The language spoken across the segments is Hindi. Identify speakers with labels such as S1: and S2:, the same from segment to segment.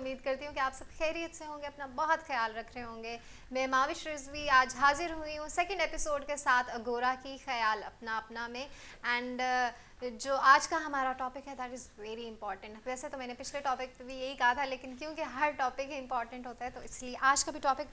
S1: उम्मीद करती हूँ कि आप सब खैरियत से होंगे, अपना बहुत ख्याल रख रहे होंगे। मैं माविश रिजवी आज हाजिर हुई हूँ सेकंड एपिसोड के साथ अगोरा की ख्याल अपना अपना में। एंड जो आज का हमारा टॉपिक है दैट इज़ वेरी इंपॉर्टेंट। वैसे तो मैंने पिछले टॉपिक पे भी यही कहा था, लेकिन क्योंकि हर टॉपिक ही इंपॉर्टेंट होता है तो इसलिए आज का भी टॉपिक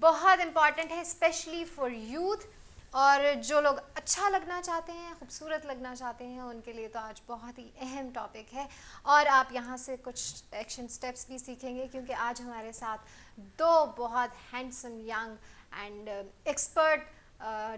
S1: बहुत इंपॉर्टेंट है, स्पेशली फॉर यूथ। और जो लोग अच्छा लगना चाहते हैं, खूबसूरत लगना चाहते हैं, उनके लिए तो आज बहुत ही अहम टॉपिक है। और आप यहाँ से कुछ एक्शन स्टेप्स भी सीखेंगे, क्योंकि आज हमारे साथ दो बहुत handsome young and expert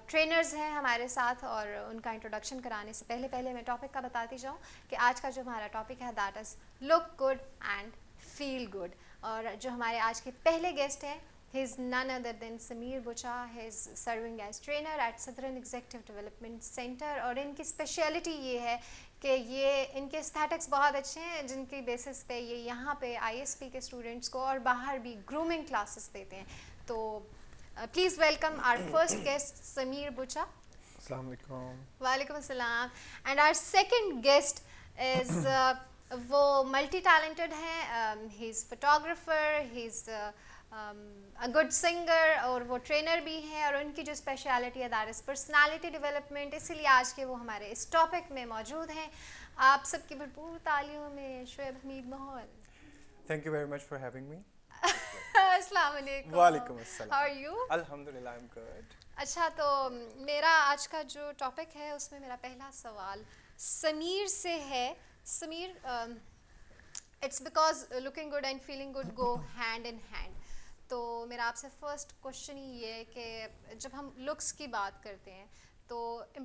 S1: trainers हैं हमारे साथ। और उनका इंट्रोडक्शन कराने से पहले मैं टॉपिक का बताती जाऊँ कि आज का जो हमारा टॉपिक है that is look good and feel good. और जो हमारे आज के पहले गेस्ट हैं, he is none other than Sameer Bucha. He is serving as trainer at Southern Executive Development Center। और इनकी स्पेशलिटी ये है कि ये इनके एस्थेटिक्स बहुत अच्छे हैं, जिनकी बेसिस पे ये यहाँ पे ISP के स्टूडेंट्स को और बाहर भी ग्रूमिंग क्लासेस देते हैं। तो please welcome our first guest Sameer Bucha.
S2: अस्सलाम वालेकुम।
S1: वालेकुम अस्सलाम। And our second guest is वो मल्टी टैलेंटेड हैं। He is photographer, he is a good singer, और वो ट्रेनर भी हैं। और उनकी जो स्पेशलिटी है दैट इज़ पर्सनालिटी डेवलपमेंट, इसीलिए आज के वो हमारे इस टॉपिक में मौजूद हैं। आप सबकी भरपूर तालियों में शोएब हमीद माहौल।
S2: Thank you very much for having me.
S1: अस्सलाम वालेकुम।
S2: वालेकुम अस्सलाम।
S1: How are you?
S2: अल्हम्दुलिल्लाह, I'm good.
S1: अच्छा, तो मेरा आज का जो टॉपिक है उसमें मेरा पहला सवाल समीर से है। Sameer, it's because looking good and feeling good go hand in hand. तो मेरा आपसे फर्स्ट क्वेश्चन ही ये है कि जब हम लुक्स की बात करते हैं तो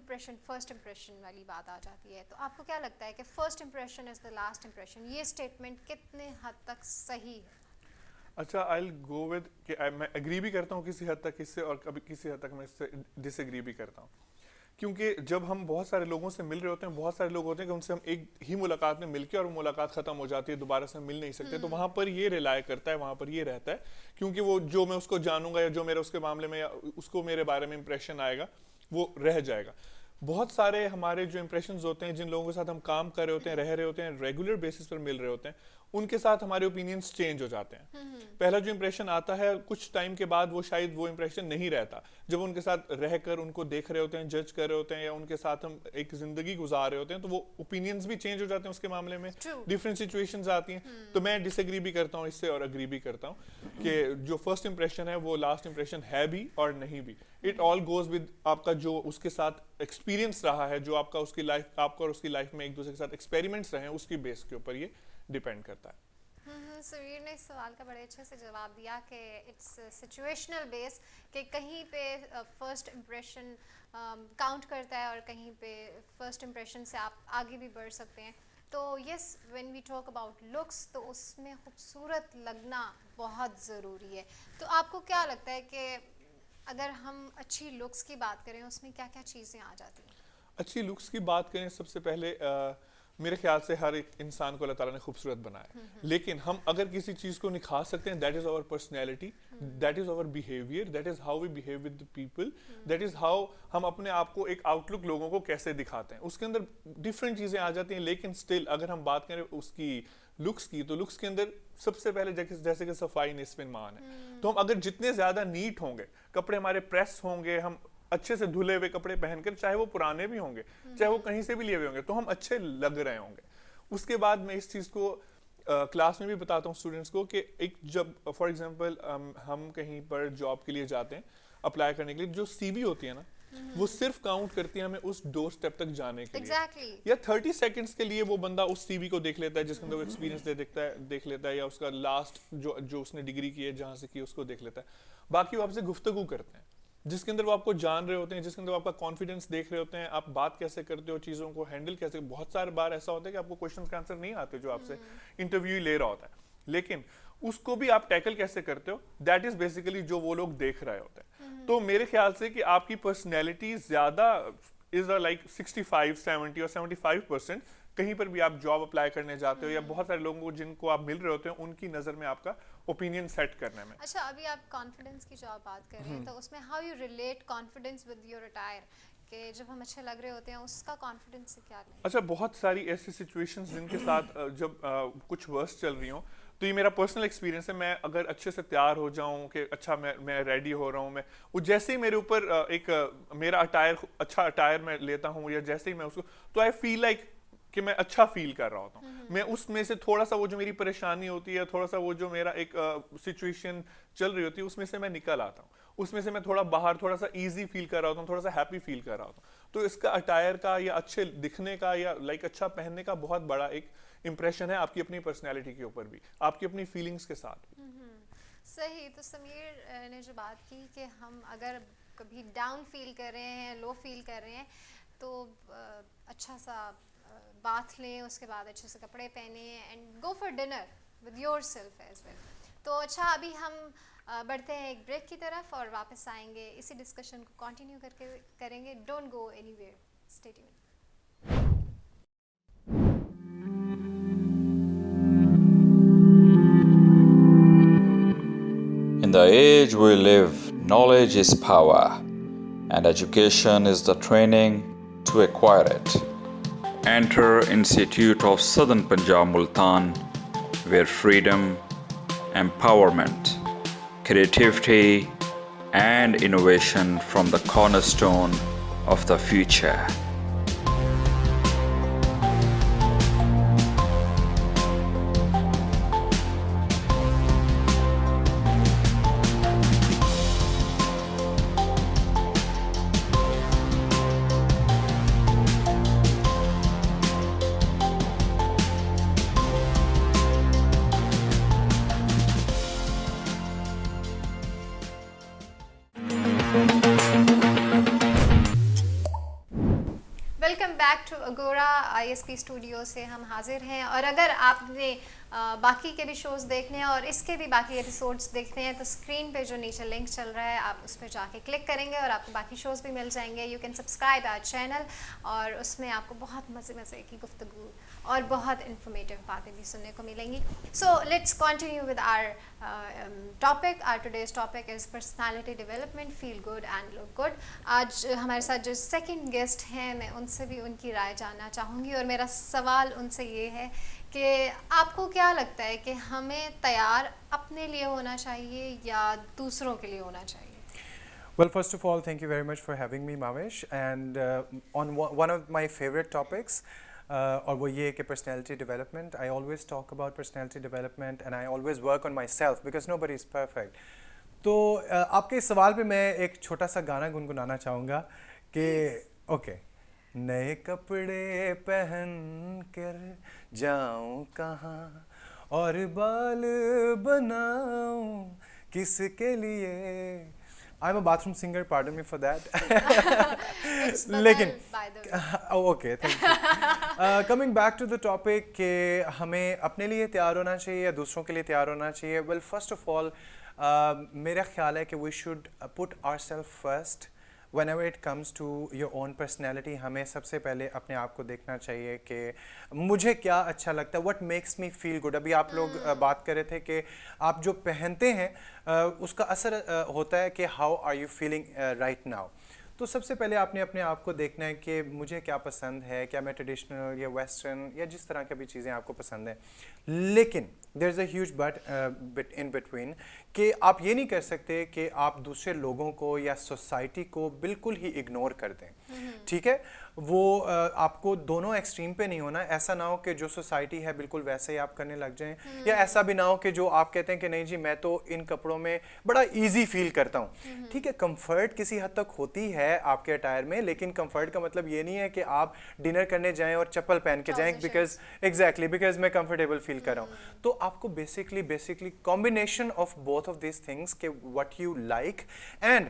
S1: फर्स्ट इम्प्रेशन वाली बात आ जाती है। तो आपको क्या लगता है कि first impression is the last impression, ये स्टेटमेंट कितने हद तक सही है?
S2: अच्छा, I'll go with कि मैं एग्री भी करता हूँ किसी हद तक इससे, और कभी किसी हद तक मैं इससे डिसएग्री भी करता हूँ। क्योंकि जब हम बहुत सारे लोगों से मिल रहे होते हैं, बहुत सारे लोग होते हैं कि उनसे हम एक ही मुलाकात में मिलके और वो मुलाकात खत्म हो जाती है, दोबारा से हम मिल नहीं सकते। तो वहाँ पर ये रिलाय करता है, वहाँ पर ये रहता है, क्योंकि वो जो मैं उसको जानूंगा या जो मेरा उसके मामले में या उसको मेरे बारे में इंप्रेशन आएगा वो रह जाएगा। बहुत सारे हमारे जो इंप्रेशंस होते हैं, जिन लोगों के साथ हम काम कर रहे होते हैं, रह रहे होते हैं, रेगुलर बेसिस पर मिल रहे होते हैं, उनके साथ हमारे ओपिनियंस चेंज हो जाते हैं। पहला जो इंप्रेशन आता है, कुछ टाइम के बाद वो शायद वो इंप्रेशन नहीं रहता। जब उनके साथ रहकर उनको देख रहे होते हैं, जज कर रहे होते हैं, या उनके साथ हम एक जिंदगी गुजार रहे होते हैं, तो वो ओपिनियंस भी चेंज हो जाते हैं उसके मामले में। डिफरेंट सिचुएशंस आती हैं। तो मैं डिसएग्री भी करता हूँ इससे और एग्री भी करता हूँ कि जो फर्स्ट इंप्रेशन है वो लास्ट इंप्रेशन है भी और नहीं भी। इट ऑल गोज विद आपका जो उसके साथ एक्सपीरियंस रहा है, जो आपका उसकी लाइफ, आपका और उसकी लाइफ में एक दूसरे के साथ एक्सपेरिमेंट्स रहे हैं, उसकी बेस के ऊपर ये डिपेंड करता है।
S1: समीर ने इस सवाल का बड़े अच्छे से जवाब दिया कि इट्स सिचुएशनल बेस, कि कहीं पे फर्स्ट इम्प्रेशन काउंट करता है और कहीं पे फर्स्ट इम्प्रेशन से आप आगे भी बढ़ सकते हैं। तो yes, when we talk about looks, तो उसमें खूबसूरत लगना बहुत ज़रूरी है। तो आपको क्या लगता है कि अगर हम अच्छी लुक्स की बात करें, उसमें क्या क्या चीज़ें आ जाती हैं?
S2: अच्छी लुक्स की बात करें, सबसे पहले मेरे ख्याल से हर एक इंसान को अल्लाह ताला ने खूबसूरत बनाया है। लेकिन हम अगर किसी चीज़ को निखार सकते हैं, that is our personality, that is our behaviour, that is how we behave with the people, that is how हम अपने आप को एक आउटलुक लोगों को कैसे दिखाते हैं। उसके अंदर डिफरेंट चीज़ें आ जाती हैं। लेकिन स्टिल अगर हम बात करें उसकी लुक्स की, तो लुक्स के अंदर सबसे पहले जैसे कि सफाई निस्फ़ ईमान है। तो हम अगर जितने ज़्यादा नीट होंगे, कपड़े हमारे प्रेस होंगे, हम अच्छे से धुले हुए कपड़े पहनकर, चाहे वो पुराने भी होंगे, चाहे वो कहीं से भी लिए हुए होंगे, तो हम अच्छे लग रहे होंगे। उसके बाद मैं इस चीज़ को क्लास में भी बताता हूँ स्टूडेंट्स को कि एक जब फॉर एग्जांपल हम कहीं पर जॉब के लिए जाते हैं अप्लाई करने के लिए, जो सीवी होती है ना, वो सिर्फ काउंट करती है हमें उस डोर स्टेप तक जाने के लिए। या 30 सेकंड्स के लिए वो बंदा उस सीवी को देख लेता है, जिसके अंदर वो एक्सपीरियंस देख लेता है, या उसका लास्ट जो उसने डिग्री की है जहाँ से की उसको देख लेता है। बाकी वो आपसे गुफ्तगू करते हैं, जिसके अंदर वो आपको जान रहे होते हैं, जिसके अंदर वो आपका कॉन्फिडेंस देख रहे होते हैं, आप बात कैसे करते हो, चीज़ों को हैंडल कैसे। बहुत सारे बार ऐसा होता है कि आपको क्वेश्चंस का आंसर नहीं आते जो आपसे इंटरव्यू ले रहा होता है, लेकिन उसको भी आप टैकल कैसे करते हो, दैट इज बेसिकली जो वो लोग देख रहे होते हैं। तो मेरे ख्याल से कि आपकी पर्सनैलिटी ज़्यादा इज लाइक 65, 70 और 75%। कहीं पर भी आप जॉब अप्लाई करने जाते हो, या बहुत सारे लोगों को जिनको आप मिल रहे होते हैं, उनकी नज़र में आपका ओपिनियन सेट करने में।
S1: अच्छा, अभी आप कॉन्फिडेंस की जो आप बात कर रहे हैं, तो उसमें how you relate confidence with your attire, कि जब हम अच्छे लग रहे होते हैं उसका कॉन्फिडेंस से क्या लें?
S2: अच्छा, बहुत सारी ऐसी सिचुएशंस जिनके साथ जब कुछ वर्स चल रही हो, तो ये मेरा पर्सनल एक्सपीरियंस है। मैं अगर अच्छे से तैयार हो जाऊं कि अच्छा मैं रेडी हो रहा हूं, मैं वो जैसे ही मेरे ऊपर मेरा अटायर अच्छा अटायर मैं लेता हूं, या जैसे ही मैं उसको, तो आई फील लाइक कि मैं अच्छा फील कर रहा होता हूँ। मैं उसमें से थोड़ा सा वो जो मेरी परेशानी होती है, थोड़ा सा वो जो मेरा एक सिचुएशन चल रही होती है, उसमें से मैं निकल आता हूँ। उसमें से मैं थोड़ा बाहर थोड़ा सा इजी फील कर रहा होता हूँ, थोड़ा सा हैप्पी फील कर रहा होता हूँ। तो इसका अटायर का या अच्छे दिखने का या लाइक अच्छा पहनने का बहुत बड़ा एक इंप्रेशन है आपकी अपनी पर्सनैलिटी के ऊपर भी, आपकी अपनी फीलिंग्स के साथ भी।
S1: सही। तो समीर ने जो बात की कि हम अगर कभी डाउन फील कर रहे हैं, लो फील कर रहे हैं, तो अच्छा सा बाथ लें, उसके बाद अच्छे से कपड़े पहने and go for dinner with yourself as well. तो अच्छा, अभी हम बढ़ते हैं एक ब्रेक की तरफ और वापस आएंगे, इसी डिस्कशन को कंटिन्यू करके करेंगे। Don't go anywhere, stay tuned.
S3: In the age we live, knowledge is power, and education is the training to acquire it. Enter Institute of Southern Punjab Multan, where freedom, empowerment, creativity, and innovation form the cornerstone of the future.
S1: Welcome back to Agora ISP studio से हम हाजिर हैं। और अगर आपने बाकी के भी शोज़ देखने हैं और इसके भी बाकी एपिसोड्स देखने हैं, तो स्क्रीन पे जो नीचे लिंक चल रहा है, आप उस पर जाके क्लिक करेंगे और आपको बाकी शोज़ भी मिल जाएंगे। You can subscribe our channel, और उसमें आपको बहुत मज़े की गुफ्तगू और बहुत इन्फॉर्मेटिव बातें भी सुनने को मिलेंगी। So let's continue with our topic. Our today's topic is personality development, feel good and look good. आज हमारे साथ जो सेकंड गेस्ट हैं, मैं उनसे भी उनकी राय जानना चाहूँगी। और मेरा सवाल उनसे ये है कि आपको क्या लगता है कि हमें तैयार अपने लिए होना चाहिए या दूसरों के लिए होना चाहिए?
S4: Well, first of all, thank you very much for having me, Mavish. And on one of my favorite topics, और वो ये कि personality development. I always talk about personality development and I always work on myself because nobody is perfect. तो आपके इस सवाल पे मैं एक छोटा सा गाना गुनगुनाना चाहूँगा कि ओके, नए कपड़े पहन कर जाऊँ कहाँ और बाल बनाऊँ किसके लिए। I'm a bathroom singer, pardon me for that.
S1: It's
S4: लेकिन
S1: Badal, by the way.
S4: oh, okay, thank you. Coming back to the topic कि हमें अपने लिए तैयार होना चाहिए या दूसरों के लिए तैयार होना चाहिए. Well, first of all, मेरा ख्याल है कि we should put ourselves first. Whenever it comes to your own personality, हमें सबसे पहले अपने आप को देखना चाहिए कि मुझे क्या अच्छा लगता है, what makes me feel good. अभी आप लोग बात कर रहे थे कि आप जो पहनते हैं उसका असर होता है कि how are you feeling right now. तो सबसे पहले आपने अपने आप को देखना है कि मुझे क्या पसंद है, क्या मैं ट्रेडिशनल या वेस्टर्न या जिस तरह की भी चीज़ें आपको पसंद हैं। लेकिन there is a huge but in between कि आप ये नहीं कर सकते कि आप दूसरे लोगों को या सोसाइटी को बिल्कुल ही इग्नोर कर दें। ठीक है, वो आपको दोनों एक्सट्रीम पे नहीं होना। ऐसा ना हो कि जो सोसाइटी है बिल्कुल वैसे ही आप करने लग जाएं, या ऐसा भी ना हो कि जो आप कहते हैं कि नहीं जी मैं तो इन कपड़ों में बड़ा इजी फील करता हूँ। ठीक है, कंफर्ट किसी हद तक होती है आपके अटायर में, लेकिन कंफर्ट का मतलब ये नहीं है कि आप डिनर करने जाएं और चप्पल पहन के जाएं बिकॉज मैं कंफर्टेबल फील कर रहा हूँ। तो आपको basically combination of both of this things के व्हाट यू लाइक एंड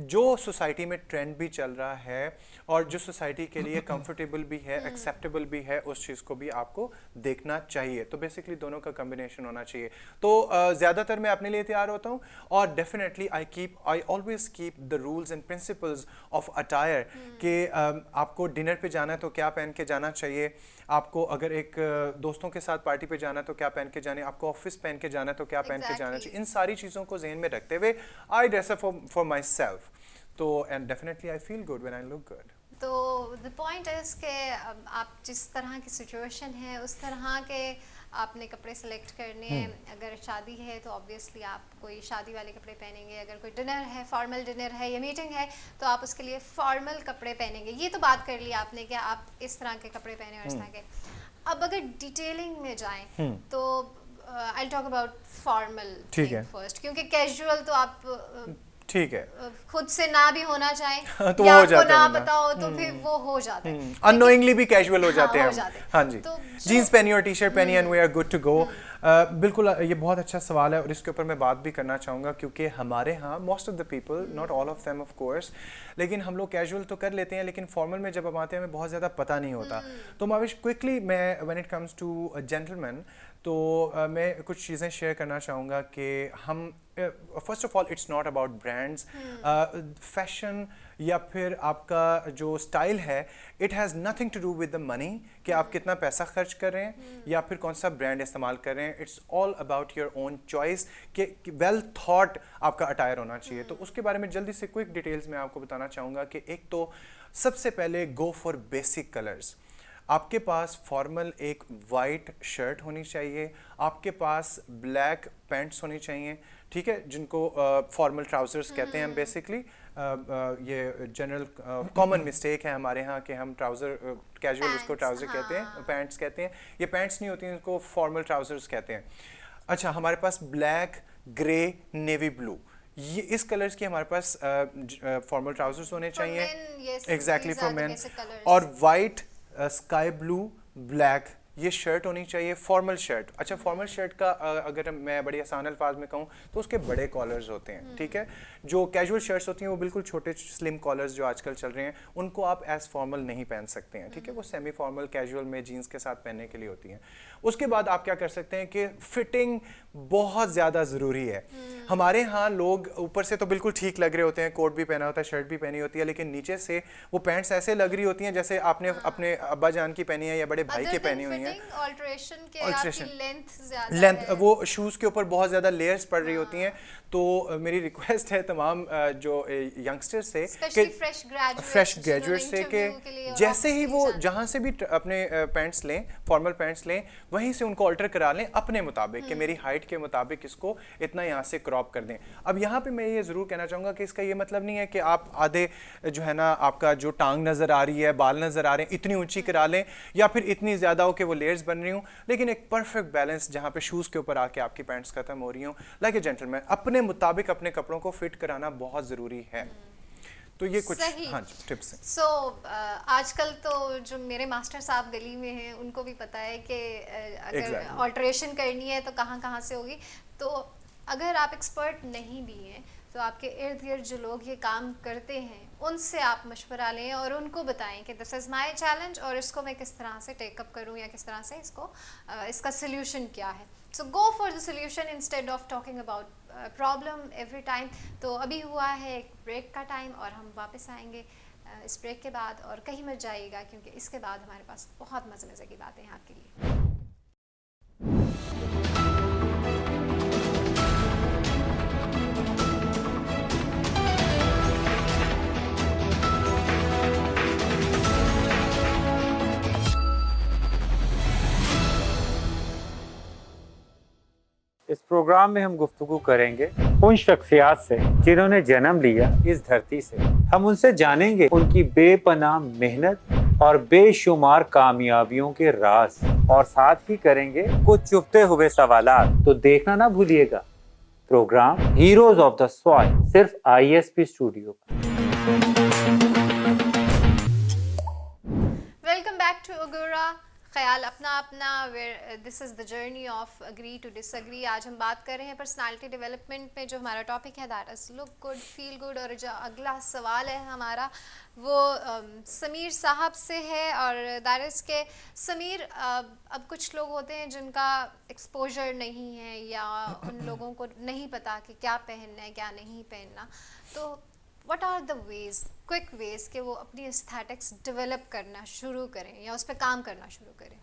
S4: जो सोसाइटी में ट्रेंड भी चल रहा है और जो सोसाइटी के लिए कंफर्टेबल भी है, एक्सेप्टेबल भी है, उस चीज़ को भी आपको देखना चाहिए। तो बेसिकली दोनों का कॉम्बिनेशन होना चाहिए। तो ज़्यादातर मैं अपने लिए तैयार होता हूँ और definitely I always keep the rules and principles of attire कि आपको डिनर पे जाना है तो क्या पहन के जाना चाहिए, आपको अगर एक दोस्तों के साथ पार्टी पे जाना है तो क्या पहन के जाना है, आपको ऑफिस पहन के जाना है तो क्या पहन के जाना चाहिए। इन सारी चीज़ों को जहन में रखते हुए I dress up for myself. तो and definitely I feel good when I look good.
S1: तो द पॉइंट इज़ कि आप जिस तरह की सिचुएशन है उस तरह के आपने कपड़े सेलेक्ट करने हैं। अगर शादी है तो ऑब्वियसली आप कोई शादी वाले कपड़े पहनेंगे, अगर कोई डिनर है, फॉर्मल डिनर है या मीटिंग है, तो आप उसके लिए फॉर्मल कपड़े पहनेंगे। ये तो बात कर ली आपने कि आप इस तरह के कपड़े पहने और इस तरह के। अब अगर डिटेलिंग में जाएं तो I talk about formal first, क्योंकि कैजुअल तो आप
S4: ठीक है
S1: खुद से ना भी होना चाहे
S4: तो
S1: या
S4: हो
S1: आपको
S4: जाता
S1: ना
S4: है
S1: पता हो तो फिर वो हो जाता है,
S4: अननोइंगली भी कैजुअल हो
S1: हाँ,
S4: जाते हैं
S1: हो
S4: हम।
S1: जाते हैं।
S4: हाँ जी,
S1: तो
S4: जीन्स पहनी और टी शर्ट पहनी and we are good to go. बिल्कुल ये बहुत अच्छा सवाल है और इसके ऊपर मैं बात भी करना चाहूँगा, क्योंकि हमारे यहाँ most of the people, not all of them of course, लेकिन हम लोग कैजुअल तो कर लेते हैं, लेकिन फॉर्मल में जब हम आते हैं हमें बहुत ज़्यादा पता नहीं होता। तो माविश क्विकली मैं when it comes to gentleman तो मैं कुछ चीज़ें शेयर करना चाहूँगा कि हम first of all it's not about brands, fashion या फिर आपका जो स्टाइल है, it has nothing to do with the money कि आप कितना पैसा खर्च कर रहे हैं या फिर कौन सा ब्रांड इस्तेमाल कर रहे हैं। It's all about your own choice कि वेल थॉट आपका अटायर होना चाहिए। तो उसके बारे में जल्दी से क्विक डिटेल्स में आपको बताना चाहूँगा कि एक तो सबसे पहले गो फॉर बेसिक कलर्स। आपके पास फॉर्मल एक वाइट शर्ट होनी चाहिए, आपके पास ब्लैक पैंट्स होनी चाहिए, ठीक है, जिनको फॉर्मल ट्राउजर्स कहते हैं हम बेसिकली। ये जनरल कॉमन मिस्टेक है हमारे यहाँ कि हम ट्राउज़र कैजुअल उसको ट्राउज़र कहते हैं, पैंट्स कहते हैं। ये पैंट्स नहीं होती हैं, इनको फॉर्मल ट्राउजर्स कहते हैं। अच्छा, हमारे पास ब्लैक, ग्रे, नेवी ब्लू, ये इस कलर्स की हमारे पास फॉर्मल ट्राउजर्स होने चाहिए, एग्जैक्टली फॉर मेन। और वाइट, स्काई ब्लू, ब्लैक ये शर्ट होनी चाहिए, फॉर्मल शर्ट। अच्छा, फॉर्मल शर्ट का अगर मैं बड़ी आसान अल्फाज में कहूँ तो उसके बड़े कॉलर्स होते हैं, ठीक है। जो कैजुअल शर्ट्स होती हैं वो बिल्कुल छोटे स्लिम कॉलर्स जो आजकल चल रहे हैं, उनको आप एज फॉर्मल नहीं पहन सकते हैं, ठीक है। वो सेमी फॉर्मल कैजुअल में जीन्स के साथ पहनने के लिए होती हैं। उसके बाद आप क्या कर सकते हैं कि फिटिंग बहुत ज़्यादा ज़रूरी है। हमारे यहाँ लोग ऊपर से तो बिल्कुल ठीक लग रहे होते हैं, कोट भी पहना होता है, शर्ट भी पहनी होती है, लेकिन नीचे से वो पैंट्स ऐसे लग रही होती हैं जैसे आपने अपने अब्बा जान की पहनी है या बड़े भाई की पहनी हुई है। लेंथ वो शूज़ के ऊपर बहुत ज़्यादा लेयर्स पड़ रही होती हैं। तो मेरी रिक्वेस्ट है तमाम जो यंगस्टर्स से कि फ्रेश ग्रेजुएट से कि जैसे ही वो जहाँ से भी अपने पैंट्स लें, फॉर्मल पैंट्स लें, वहीं से उनको अल्टर करा लें अपने मुताबिक कि मेरी हाइट के मुताबिक इसको इतना यहाँ से क्रॉप कर दें। अब यहाँ पे मैं ये ज़रूर कहना चाहूँगा कि इसका ये मतलब नहीं है कि आप आधे जो है ना आपका जो टांग नज़र आ रही है, बाल नज़र आ रहे हैं, इतनी ऊंची करा लें या फिर इतनी ज़्यादा हो कि वो लेयर्स बन रही हूँ, लेकिन एक परफेक्ट बैलेंस जहाँ पे शूज़ के ऊपर आके आपकी पैंट्स खत्म हो रही हूँ। लाइक ए जेंटलमैन, अपने मुताबिक अपने कपड़ों को फिट कराना बहुत ज़रूरी है। तो ये कुछ हाँ टिप्स हैं।
S1: सो आजकल तो जो मेरे मास्टर साहब गली में हैं उनको भी पता है कि अगर ऑल्टरेशन करनी है तो कहाँ कहाँ से होगी। तो अगर आप एक्सपर्ट नहीं भी हैं तो आपके इर्द गिर्द जो लोग ये काम करते हैं उनसे आप मशवरा लें और उनको बताएं कि दिस इज़ माय चैलेंज और इसको मैं किस तरह से टेकअप करूं या किस तरह से इसको इसका सोल्यूशन क्या है। So go for the solution instead of talking about problem every time. तो अभी हुआ है एक ब्रेक का टाइम और हम वापस आएंगे इस ब्रेक के बाद, और कहीं मत जाइएगा क्योंकि इसके बाद हमारे पास बहुत मज़े मज़े की बातें हैं आपके लिए।
S5: इस प्रोग्राम में हम गुफ्तगू करेंगे उन शख्सियात से जिन्होंने जन्म लिया इस धरती से। हम उनसे जानेंगे उनकी बेपनाह मेहनत और बेशुमार कामयाबियों के राज, और साथ ही करेंगे कुछ चुभते हुए सवालात। तो देखना ना भूलिएगा programme heroes of the soil, सिर्फ ISP स्टूडियो पर।
S1: वेलकम बैक टू अगोरा, ख्याल अपना अपना, where this is the journey of agree to disagree. आज हम बात कर रहे हैं पर्सनालिटी डेवलपमेंट में। जो हमारा टॉपिक है that is look good feel good, और जो अगला सवाल है हमारा वो समीर साहब से है, और दैट इज़ के समीर, अब कुछ लोग होते हैं जिनका एक्सपोजर नहीं है या उन लोगों को नहीं पता कि क्या पहनना है क्या नहीं पहनना, तो what are the ways, quick ways कि वो अपनी एस्थेटिक्स डेवलप करना शुरू करें या उस पर काम करना शुरू करें?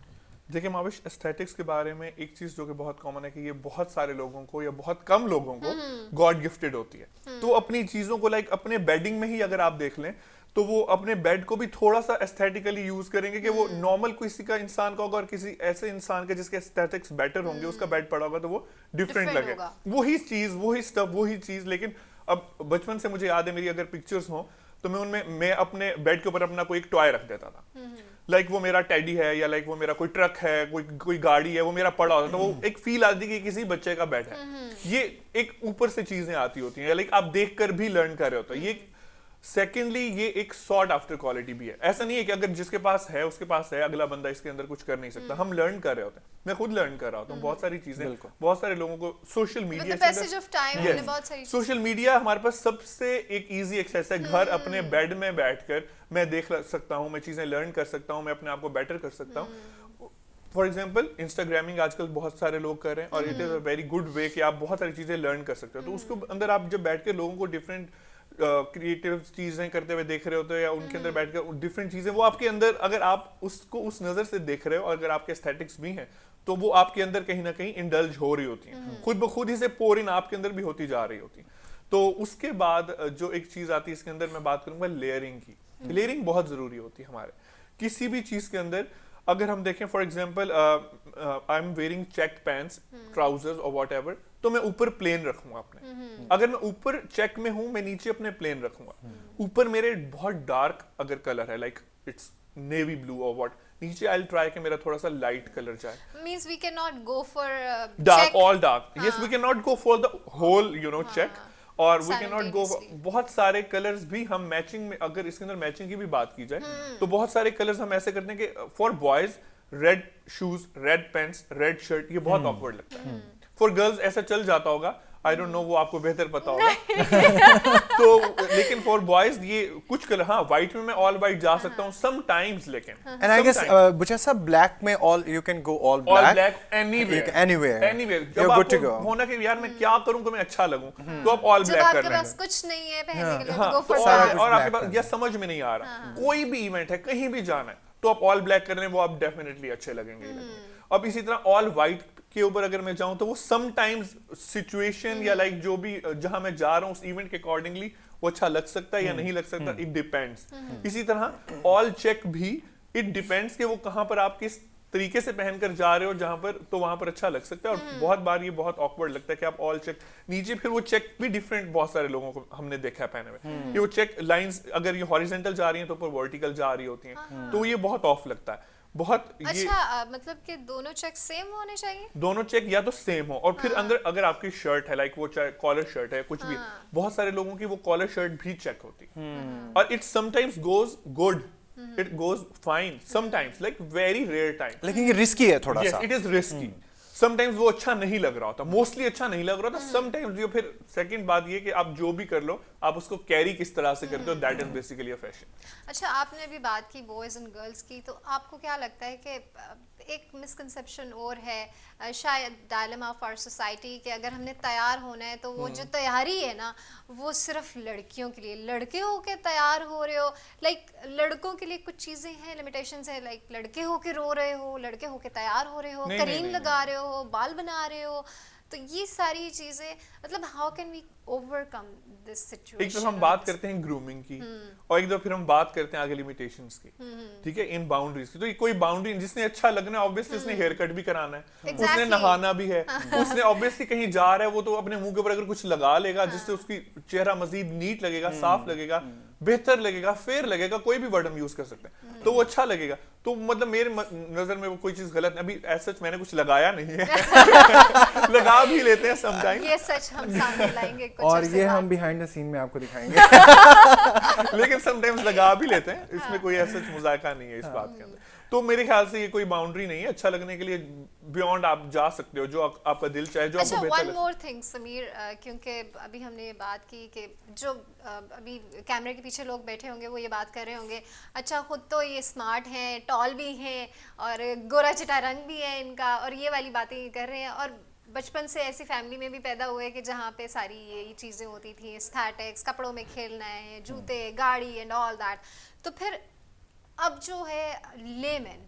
S2: देखिए माविश, एस्थेटिक्स के बारे में एक चीज जो कि बहुत कॉमन है कि ये बहुत सारे लोगों को या बहुत कम लोगों को गॉड गिफ्टेड होती है। तो अपनी चीजों को लाइक अपने बेडिंग में ही अगर आप देख लें तो वो अपने बेड को भी थोड़ा सा एस्थेटिकली यूज करेंगे कि वो नॉर्मल किसी का इंसान का होगा और किसी ऐसे इंसान के जिसके एस्थेटिक्स बेटर होंगे उसका बेड पड़ा होगा तो वो डिफरेंट
S1: Different
S2: लगे।
S1: होगा।
S2: वही चीज, वही स्टफ, वही चीज। लेकिन अब बचपन से मुझे याद है, मेरी अगर पिक्चर्स हो तो मैं अपने बेड के ऊपर अपना कोई एक टॉय रख देता था। लाइक वो मेरा टेडी है या लाइक वो मेरा कोई ट्रक है, कोई गाड़ी है, वो मेरा पड़ा होता है, तो वो एक फील आती है कि किसी बच्चे का बेड है। ये एक ऊपर से चीजें आती होती हैं, लाइक आप देख कर भी लर्न कर रहे होते हैं। ये सेकेंडली ये एक सॉर्ट आफ्टर क्वालिटी भी है। ऐसा नहीं है कि अगर जिसके पास है उसके पास है, अगला बंदा इसके अंदर कुछ कर नहीं सकता। हम लर्न कर रहे होते हैं, मैं खुद लर्न कर रहा होता हूँ बहुत सारी चीजें। बहुत सारे लोगों को social
S1: With
S2: media
S1: the passage of time हमने बहुत सारी
S2: सोशल मीडिया हमारे पास सबसे एक इजी एक्सेस है। घर अपने बेड में बैठकर मैं देख सकता हूँ, मैं चीजें लर्न कर सकता हूँ, मैं अपने आप को बेटर कर सकता हूँ। फॉर एग्जाम्पल इंस्टाग्रामिंग आजकल बहुत सारे लोग कर रहे हैं और it is a very good way कि आप बहुत सारी चीजें लर्न कर सकते हो। तो उसको अंदर आप जब बैठ के लोगों को डिफरेंट क्रिएटिव चीजें करते हुए देख रहे होते हो या उनके अंदर बैठकर डिफरेंट चीजें वो आपके अंदर, अगर आप उसको उस नजर से देख रहे हो और अगर आपके एस्थेटिक्स भी हैं तो वो आपके अंदर कहीं ना कहीं इंडल्ज हो रही होती है, खुद ब खुद ही से पोर इन आपके अंदर भी होती जा रही होती है। तो उसके बाद जो एक चीज आती है इसके अंदर, मैं बात करूंगा लेयरिंग की। लेयरिंग बहुत जरूरी होती है हमारे किसी भी चीज के अंदर। अगर हम देखें for example I am wearing check pants, trousers और वॉट एवर, तो मैं ऊपर प्लेन रखूंगा अपने। अगर मैं ऊपर चेक में हूं, मैं नीचे अपने प्लेन रखूंगा। ऊपर मेरे बहुत डार्क अगर कलर है, लाइक इट्स नेवी ब्लू और व्हाट, नीचे आई विल ट्राई कि मेरा थोड़ा सा लाइट कलर जाए।
S1: means we cannot go for
S2: dark,
S1: check
S2: all dark. Yes, we can not go for the whole check, और we can not go.
S1: Simultaneously.
S2: बहुत सारे कलर्स भी हम मैचिंग में, अगर इसके अंदर मैचिंग की भी बात की जाए तो बहुत सारे कलर्स हम ऐसे करते हैं कि for boys red shoes, red pants, red shirt, ये बहुत ऑकवर्ड लगता है। फॉर गर्ल्स ऐसा चल जाता होगा, आई डोंट नो, वो आपको बेहतर पता होगा। तो लेकिन फॉर बॉयज ये कुछ कलर, हाँ व्हाइट में मैं ऑल व्हाइट जा सकता हूँ समटाइम्स, लेकिन
S4: And I guess Buchessa, black में all you can go all
S2: all
S4: black.
S2: Black anywhere,
S4: Anywhere.
S2: Anywhere.
S4: You're
S2: जब
S4: good to
S2: आपको
S4: go.
S2: होना कि यार मैं क्या करूं कि मैं अच्छा लगूं, तो आप ऑल
S1: जब
S2: ब्लैक कर
S1: आपके
S2: रहे
S1: पास
S2: हैं।
S1: कुछ नहीं है पहनने के लिए
S2: हाँ,
S1: तो go
S2: तो
S1: for
S4: सारा
S1: that.
S4: कुछ
S2: और आपके
S4: black
S2: पास
S4: करना
S2: या समझ में नहीं आ रहा, कोई भी इवेंट है, कहीं भी जाना है, तो आप ऑल ब्लैक कर रहे हैं, वो आप डेफिनेटली अच्छे लगेंगे ही लगेंगे। अब इसी तरह ऑल व्हाइट के ऊपर अगर मैं जाऊं तो वो समटाइम्स सिचुएशन या लाइक जो भी जहां मैं जा रहा हूं उस इवेंट के अकॉर्डिंगली वो अच्छा लग सकता है या नहीं लग सकता, इट डिपेंड्स। इसी तरह ऑल चेक भी इट डिपेंड्स कि वो कहां पर आप किस तरीके से पहनकर जा रहे हो, जहां पर तो वहां पर अच्छा लग सकता है। और बहुत बार ये बहुत ऑकवर्ड लगता है कि आप ऑल चेक नीचे, फिर वो चेक भी डिफरेंट, बहुत सारे लोगों को हमने देखा है पहने हुए, कि वो चेक लाइंस अगर ये हॉरिजॉन्टल जा रही हैं तो ऊपर वर्टिकल जा रही होती हैं, तो ये बहुत ऑफ लगता है बहुत। ये
S1: अच्छा मतलब कि दोनों चेक सेम होने चाहिए।
S2: दोनों चेक या तो सेम हो, और फिर अंदर अगर आपकी शर्ट है, लाइक वो चाहे कॉलर शर्ट है कुछ भी, बहुत सारे लोगों की वो कॉलर शर्ट भी चेक होती है, और it sometimes goes good, it goes fine sometimes, like very rare time.
S4: लेकिन ये रिस्की है थोड़ा
S2: यस,
S4: सा.
S2: It is risky. समटाइम्स वो अच्छा नहीं लग रहा होता, मोस्टली अच्छा नहीं लग रहा होता, समटाइम्स ये। फिर सेकंड बात ये कि आप जो भी कर लो, आप उसको कैरी किस तरह से करते हो, that is basically a fashion.
S1: अच्छा आपने अभी बात की बॉयज एंड गर्ल्स की, तो आपको क्या लगता है कि एक मिसकंसेप्शन और है, शायद डायलेमा ऑफ आवर सोसाइटी, कि अगर हमने तैयार होना है तो वो जो तैयारी है ना वो सिर्फ लड़कियों के लिए, लड़के हो के तैयार हो रहे हो, लाइक लड़कों के लिए कुछ चीज़ें हैं, लिमिटेशंस है, लाइक लड़के हो के रो रहे हो, लड़के हो के तैयार हो रहे हो,
S2: नहीं,
S1: करीम
S2: नहीं,
S1: लगा रहे हो, बाल बना रहे हो, तो ये सारी चीज़ें मतलब how can we overcome this situation.
S2: एक तो हम बात करते हैं ग्रूमिंग की, और एक दो फिर हम बात करते हैं आगे लिमिटेशंस की, ठीक है, इन बाउंड्रीज की। तो ये कोई बाउंड्री, जिसने अच्छा लगना है ऑब्वियसली उसने हेयर कट भी कराना है, उसने
S1: Exactly.
S2: नहाना भी है, उसने ऑब्वियसली कहीं जा रहा है, वो तो अपने मुंह के ऊपर अगर कुछ लगा लेगा जिससे उसकी चेहरा मजीद नीट लगेगा, साफ लगेगा, बेहतर लगेगा, फेयर लगेगा, कोई भी वर्ड हम यूज कर सकते हैं, तो वो अच्छा लगेगा। तो मतलब मेरे नजर में वो कोई चीज गलत नहीं, अभी ऐसा मैंने कुछ लगाया नहीं है। लगा भी लेते हैं समटाइम,
S1: ये सच हम सामने लाएंगे कुछ
S4: और
S1: अरसे
S4: ये
S1: बाद।
S4: हम बिहाइंड द सीन में आपको दिखाएंगे.
S2: लेकिन समटाइम्स लगा भी लेते हैं, इसमें कोई ऐसा मजाका नहीं है इस बात के अंदर। तो मेरे ख्याल से ये कोई बाउंड्री नहीं है, अच्छा लगने के लिए बियॉन्ड आप जा सकते हो, जो आपका दिल चाहे, जो
S1: अच्छा
S2: आपको बेहतर
S1: वन
S2: लगे।
S1: मोर थिंग समीर, क्योंकि अभी हमने ये बात की कि जो अभी कैमरे के पीछे लोग बैठे होंगे वो ये बात कर रहे होंगे, अच्छा खुद तो ये स्मार्ट हैं, टॉल भी हैं और गोरा चिटा रंग भी है इनका, और ये वाली बातें कर रहे हैं, और बचपन से ऐसी फैमिली में भी पैदा हुए कि जहाँ पे सारी ये चीज़ें होती थी, एस्थेटिक्स, कपड़ों में खेलना है, जूते, गाड़ी एंड ऑल दैट। तो फिर अब जो है लेमैन,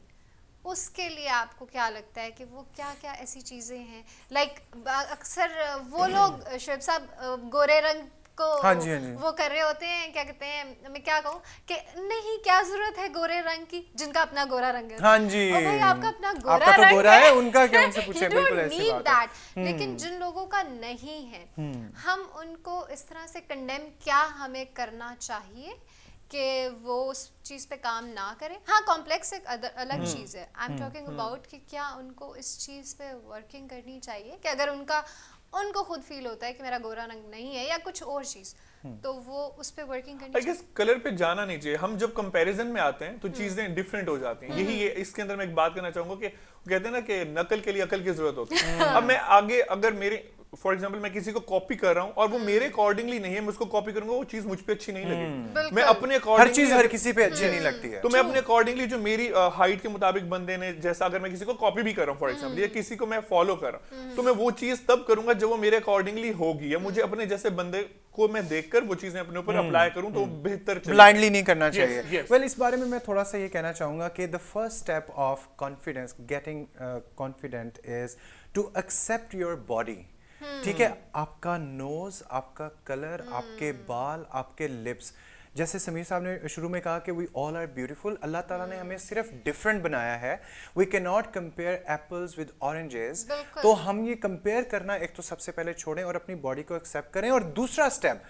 S1: उसके लिए आपको क्या लगता है कि वो क्या क्या ऐसी चीज़ें हैं, लाइक अक्सर वो लोग शोएब साहब गोरे रंग को
S4: हाँ जी, हाँ जी।
S1: वो कर रहे होते हैं, क्या कहते हैं, मैं क्या कहूँ कि नहीं क्या जरूरत है गोरे रंग की, जिनका अपना गोरा रंग है।
S4: हाँ जी।
S1: ओ भाई आपका अपना गोरा
S4: आपका तो
S1: रंग
S4: गोरा है, उनका क्या, उनसे पूछे,
S1: You don't
S4: बिल्कुल ऐसी
S1: need
S4: बात है।
S1: that। लेकिन जिन लोगों का नहीं है, हम उनको इस तरह से कंडेम क्या हमें करना चाहिए कि वो उस चीज़ पे काम ना करें। हाँ, कॉम्प्लेक्स एक अलग चीज़ है, आई एम टॉकिंग अबाउट कि क्या उनको इस चीज़ पे वर्किंग करनी चाहिए कि अगर उनको खुद फील होता है कि मेरा गोरा रंग नहीं है या कुछ और चीज़, तो वो उस पे वर्किंग करनी
S2: आई
S1: चाहिए।
S2: गेस कलर पे जाना नहीं चाहिए। हम जब कंपैरिजन में आते हैं तो चीजें डिफरेंट हो जाती हैं। यही इसके अंदर मैं एक बात करना चाहूंगा कि कहते हैं ना कि नकल के लिए अकल की जरूरत होती है। अब मैं आगे अगर मेरे फॉर एग्जांपल मैं किसी को कॉपी कर रहा हूं और वो मेरे अकॉर्डिंगली नहीं है, मैं उसको कॉपी करूंगा, वो चीज मुझ पे अच्छी नहीं लगेगी।
S1: बिल्कुल।
S2: मैं अपने
S4: हर
S2: अकॉर्डिंगली
S4: चीज हर किसी पे अच्छी नहीं लगती है।
S2: तो मैं अपने अकॉर्डिंगली जो मेरी हाइट के मुताबिक बंदे ने, जैसा अगर मैं किसी को कॉपी भी कर रहा हूँ फॉर एग्जांपल, या किसी को मैं फॉलो कर रहा हूँ, तो मैं वो चीज तब करूंगा जब वो मेरे अकॉर्डिंगली होगी, या मुझे अपने जैसे बंदे को मैं देखकर वो चीजें अपने ऊपर अप्लाई करूं तो वो बेहतर चलेगी।
S4: ब्लाइंडली नहीं करना
S2: Yes,
S4: चाहिए।
S2: yes.
S4: वेल इस बारे में मैं थोड़ा सा ये कहना चाहूँगा कि the first step of confidence, getting confident is to accept your body. ठीक है, आपका नोज, आपका कलर, आपके बाल, आपके लिप्स, जैसे समीर साहब ने शुरू में कहा कि we all are beautiful. Allah ताला ने हमें सिर्फ डिफरेंट बनाया है। We can not compare apples with oranges.
S1: बिल्कुल।
S4: तो हम ये कंपेयर करना एक तो सबसे पहले छोड़ें और अपनी बॉडी को एक्सेप्ट करें। और दूसरा step,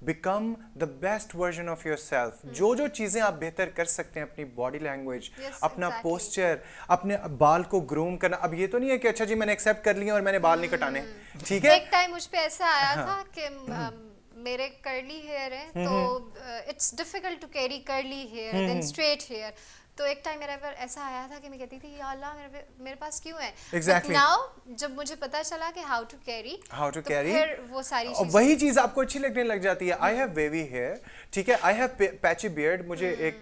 S4: become the best version of your self. जो जो चीज़ें आप बेहतर कर सकते हैं, अपनी बॉडी लैंग्वेज,
S1: Yes,
S4: अपना
S1: exactly.
S4: पोस्चर, अपने बाल को ग्रूम करना। अब ये तो नहीं है कि अच्छा जी मैंने एक्सेप्ट कर लिया और मैंने बाल नहीं कटाने, ठीक है।
S1: एक टाइम मुझ पे ऐसा आया था कि मेरे कर्ली हेयर है, तो it's difficult to carry curly hair than straight hair. तो एक टाइम मेरे पर ऐसा आया था कि मैं कहती थी या अल्लाह मेरे पास क्यों है।
S4: Exactly.
S1: नाउ जब मुझे पता चला कि हाउ टू कैरी, फिर वो सारी
S4: और
S1: चीजें
S4: वही चीज आपको अच्छी लगने लग जाती है। आई हैव वेवी हेयर, ठीक है, आई हैव पैची बियर्ड। मुझे एक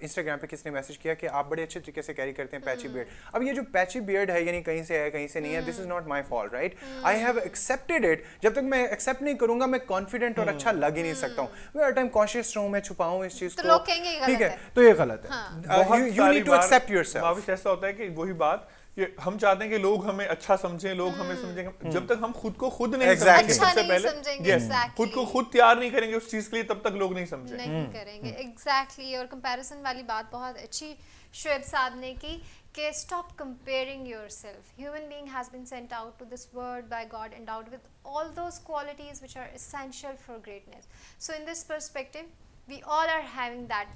S4: इंस्टाग्राम पे किसी ने मैसेज किया कि आप बड़े अच्छे तरीके से कैरी करते हैं पैची बियर्ड। अब ये जो पैची बियर्ड है, यानी कहीं से है कहीं से नहीं है, this is not my fault, right. I have accepted it. जब तक मैं एक्सेप्ट नहीं करूंगा, मैं कॉन्फिडेंट और अच्छा लग ही नहीं सकता हूँ। मैं हर टाइम कॉन्शियस रहूँ, मैं छुपाऊँ इस चीज
S1: तो
S4: को,
S1: लोग कहेंगे ये
S4: ठीक
S1: गलत
S4: है,
S1: है।
S4: तो ये गलत है।
S2: बहुत
S4: यू
S2: सारी
S4: नीड टू
S2: बार
S4: एक्सेप्ट योरसेल्फ।
S2: भाविश ऐसा होता है कि वही बात कि हम चाहते हैं कि लोग हमें अच्छा समझें, लोग हमें समझेंगे। जब तक हम खुद को खुद नहीं
S4: Exactly.
S2: समझेंगे,
S1: अच्छा
S2: सबसे
S1: नहीं
S2: पहले
S1: समझेंगे,
S2: yes,
S1: exactly.
S2: खुद को खुद तैयार नहीं करेंगे उस चीज के लिए, तब तक लोग नहीं समझेंगे।
S1: नहीं करेंगे। एग्जैक्टली। और कंपैरिजन वाली बात बहुत अच्छी शोएब साहब ने की कि stop comparing yourself. Human being has been sent out to this world by God endowed with all those qualities which are essential for greatness. So in this perspective we all are having that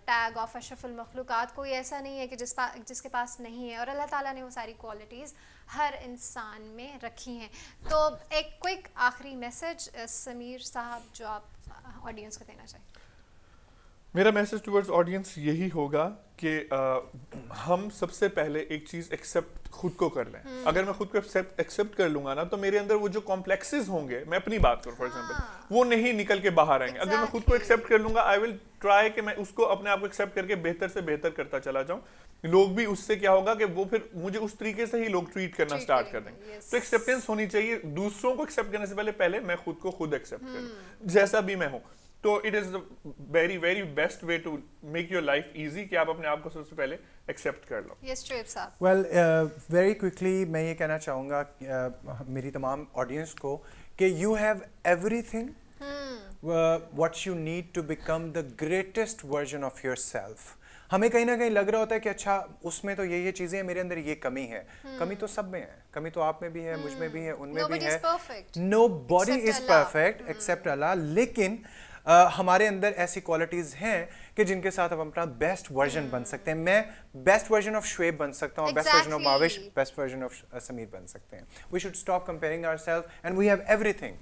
S1: tag of अशरफुल मखलूकात। कोई ऐसा नहीं है कि जिसके पास नहीं है, और अल्लाह ताला ने वो सारी क्वालिटीज़ हर इंसान में रखी हैं। तो एक क्विक आखिरी मैसेज समीर साहब जो आप ऑडियंस को देना चाहिए।
S2: मेरा मैसेज टुवर्ड्स ऑडियंस यही होगा कि हम सबसे पहले एक चीज एक्सेप्ट खुद को कर लें। अगर मैं खुद को एक्सेप्ट कर लूंगा ना, तो मेरे अंदर वो जो कॉम्प्लेक्सेस होंगे, मैं अपनी बात करूं फॉर एग्जांपल, वो नहीं निकल के बाहर आएंगे। अगर मैं खुद को एक्सेप्ट कर लूंगा, आई विल ट्राई कि मैं उसको अपने आप को एक्सेप्ट करके बेहतर से बेहतर करता चला जाऊं। लोग भी उससे क्या होगा कि वो फिर मुझे उस तरीके से ही लोग ट्रीट करना स्टार्ट कर देंगे।
S1: yes.
S2: तो एक्सेप्टेंस होनी चाहिए। दूसरों को एक्सेप्ट करने से पहले मैं खुद को खुद एक्सेप्ट करूं जैसा भी मैं हूं। तो it is the very very best way to make your life easy कि आप अपने आप को सबसे पहले एक्सेप्ट कर लो।
S1: यस शोएब साहब।
S4: वेल वेरी क्विकली मैं ये कहना चाहूँगा मेरी तमाम ऑडियंस को कि you have everything what you need to become the greatest version of yourself. हमें कहीं ना कहीं लग रहा होता है कि अच्छा उसमें तो ये चीज़ें हैं, मेरे अंदर ये कमी है। कमी तो सब में है, कमी तो आप में भी है, मुझ में भी है, उनमें भी
S1: Nobody is
S4: है।
S1: perfect.
S4: Nobody
S1: Except
S4: is
S1: Allah.
S4: perfect except Allah। लेकिन हमारे अंदर ऐसी क्वालिटीज़ हैं कि जिनके साथ हम अपना बेस्ट वर्जन बन सकते हैं। मैं बेस्ट वर्जन ऑफ शुएब बन सकता हूँ, best version of
S1: Exactly.
S4: Mavish, best version of Sameer बन सकते हैं। We should stop comparing ourselves and we have everything.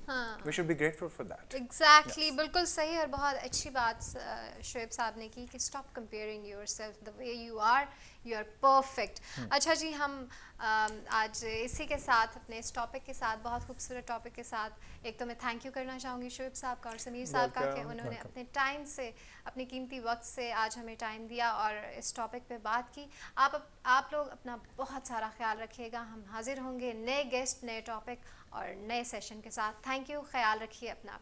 S4: We should be grateful for that.
S1: Exactly, बिल्कुल सही और बहुत अच्छी बात शोएब साहब ने की कि stop comparing yourself, the way you are perfect. अच्छा जी, हम आज इसी के साथ अपने इस टॉपिक के साथ, बहुत खूबसूरत टॉपिक के साथ, एक तो मैं थैंक यू करना चाहूँगी शोएब साहब का और समीर साहब का कि उन्होंने अपने टाइम से, अपने कीमती वक्त से आज हमें टाइम दिया और इस टॉपिक पे बात की। आप लोग अपना बहुत सारा ख्याल रखिएगा। हम हाजिर होंगे नए गेस्ट, नए टॉपिक और नए सेशन के साथ। थैंक यू, ख्याल रखिए अपना।